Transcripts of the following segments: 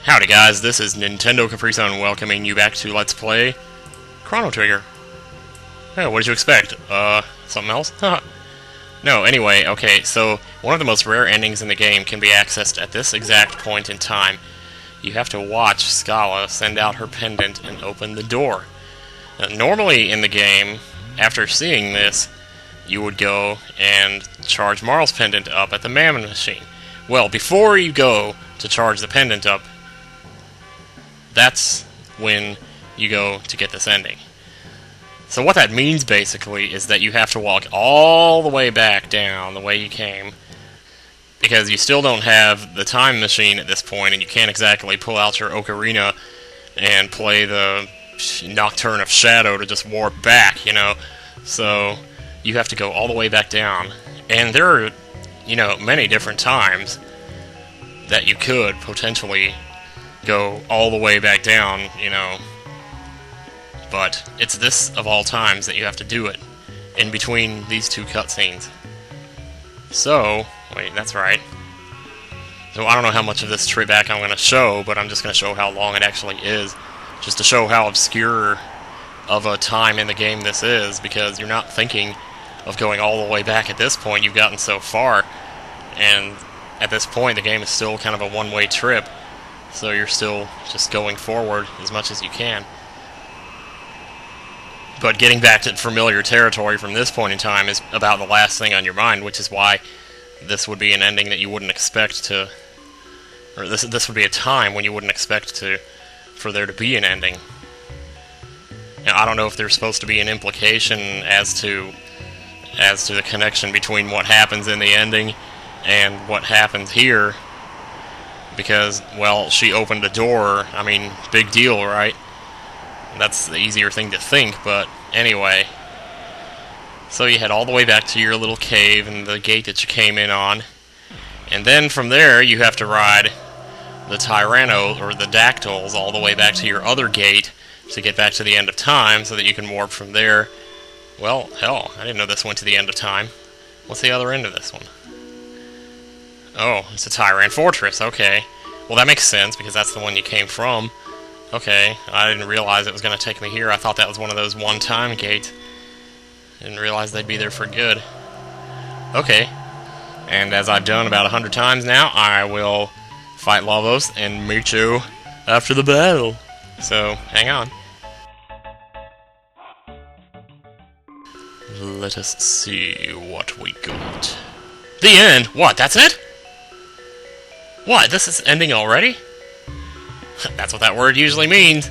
Howdy guys, this is Nintendo Capri Sun welcoming you back to Let's Play Chrono Trigger. Oh, what did you expect? Something else? No, anyway, okay, so one of the most rare endings in the game can be accessed at this exact point in time. You have to watch Scala send out her pendant and open the door. Now, normally in the game, after seeing this, you would go and charge Marle's pendant up at the Mammon machine. Well, before you go to charge the pendant up, that's when you go to get this ending. So what that means basically is that you have to walk all the way back down the way you came, because you still don't have the time machine at this point, and you can't exactly pull out your ocarina and play the Nocturne of Shadow to just warp back, you know. So you have to go all the way back down, and there are, you know, many different times that you could potentially go all the way back down, you know, but it's this of all times that you have to do it, in between these two cutscenes. So, wait, that's right. So I don't know how much of this trip back I'm going to show, but I'm just going to show how long it actually is, just to show how obscure of a time in the game this is, because you're not thinking of going all the way back at this point. You've gotten so far, and at this point the game is still kind of a one-way trip. So you're still just going forward as much as you can. But getting back to familiar territory from this point in time is about the last thing on your mind, which is why this would be an ending that you wouldn't expect to... Or this would be a time when you wouldn't expect for there to be an ending. Now, I don't know if there's supposed to be an implication as to the connection between what happens in the ending and what happens here. Because, well, she opened a door. I mean, big deal, right? That's the easier thing to think, but anyway. So you head all the way back to your little cave and the gate that you came in on. And then from there, you have to ride the Tyranno, or the Dactyls, all the way back to your other gate to get back to the end of time so that you can warp from there. Well, hell, I didn't know this went to the end of time. What's the other end of this one? Oh, it's a Tyran Fortress, okay. Well, that makes sense, because that's the one you came from. Okay, I didn't realize it was going to take me here. I thought that was one of those one-time gates. Didn't realize they'd be there for good. Okay, and as I've done about 100 times now, I will fight Lavos and meet you after the battle. So, hang on. Let us see what we got. The end! What, that's it? What, this is ending already? That's what that word usually means.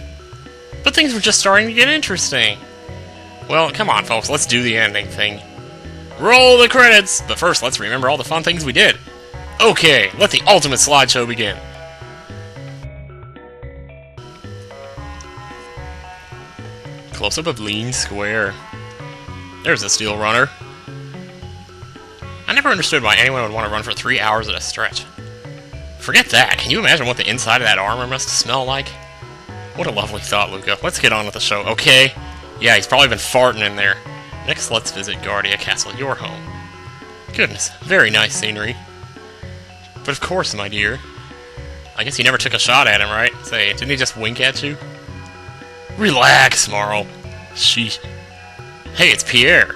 But things were just starting to get interesting. Well, come on, folks, let's do the ending thing. Roll the credits! But first, let's remember all the fun things we did. Okay, let the ultimate slideshow begin. Close-up of Lean Square. There's a steel runner. I never understood why anyone would want to run for 3 hours at a stretch. Forget that. Can you imagine what the inside of that armor must smell like? What a lovely thought, Lucca. Let's get on with the show, okay? Yeah, he's probably been farting in there. Next, let's visit Guardia Castle, your home. Goodness, very nice scenery. But of course, my dear. I guess you never took a shot at him, right? Say, didn't he just wink at you? Relax, Marle. Sheesh. Hey, it's Pierre.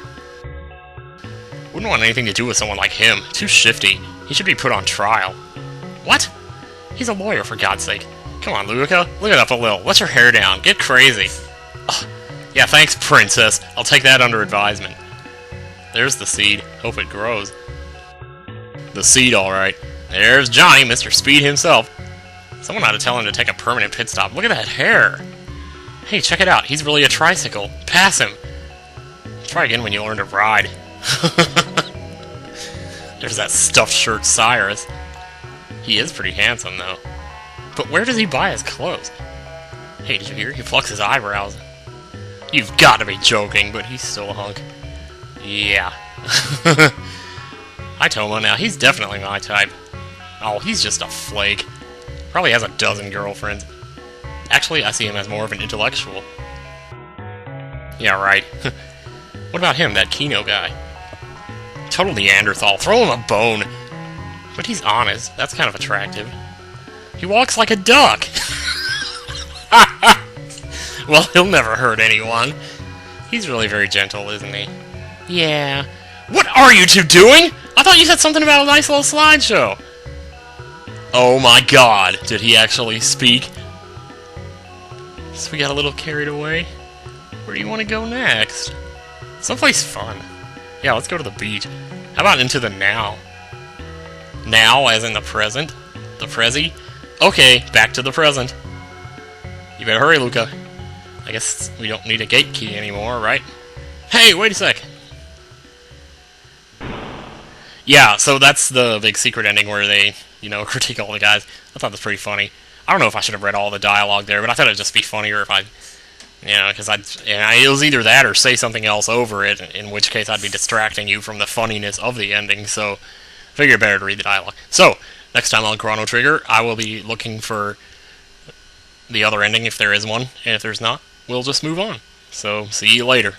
Wouldn't want anything to do with someone like him. Too shifty. He should be put on trial. What? He's a lawyer, for God's sake. Come on, Lucca. Look it up a little. Let your hair down. Get crazy. Ugh. Yeah, thanks, princess. I'll take that under advisement. There's the seed. Hope it grows. The seed, alright. There's Johnny, Mr. Speed himself. Someone ought to tell him to take a permanent pit stop. Look at that hair. Hey, check it out. He's really a tricycle. Pass him. Try again when you learn to ride. There's that stuffed shirt Cyrus. He is pretty handsome, though. But where does he buy his clothes? Hey, did you hear? He plucks his eyebrows. You've got to be joking, but he's still a hunk. Yeah. Hi, Toma. Now, he's definitely my type. Oh, he's just a flake. Probably has a dozen girlfriends. Actually, I see him as more of an intellectual. Yeah, right. What about him, that Kino guy? Total Neanderthal. Throw him a bone. But he's honest. That's kind of attractive. He walks like a duck. Well, he'll never hurt anyone. He's really very gentle, isn't he? Yeah. What are you two doing? I thought you said something about a nice little slideshow. Oh my god, did he actually speak? So we got a little carried away. Where do you want to go next? Someplace fun. Yeah, let's go to the beach. How about into the now? Now, as in the present? The Prezi? Okay, back to the present. You better hurry, Lucca. I guess we don't need a gate key anymore, right? Hey, wait a sec! Yeah, so that's the big secret ending where they, critique all the guys. I thought that's pretty funny. I don't know if I should have read all the dialogue there, but I thought it'd just be funnier if because it was either that or say something else over it, in which case I'd be distracting you from the funniness of the ending, so I figured better to read the dialogue. So, next time on Chrono Trigger, I will be looking for the other ending if there is one, and if there's not, we'll just move on. So, see you later.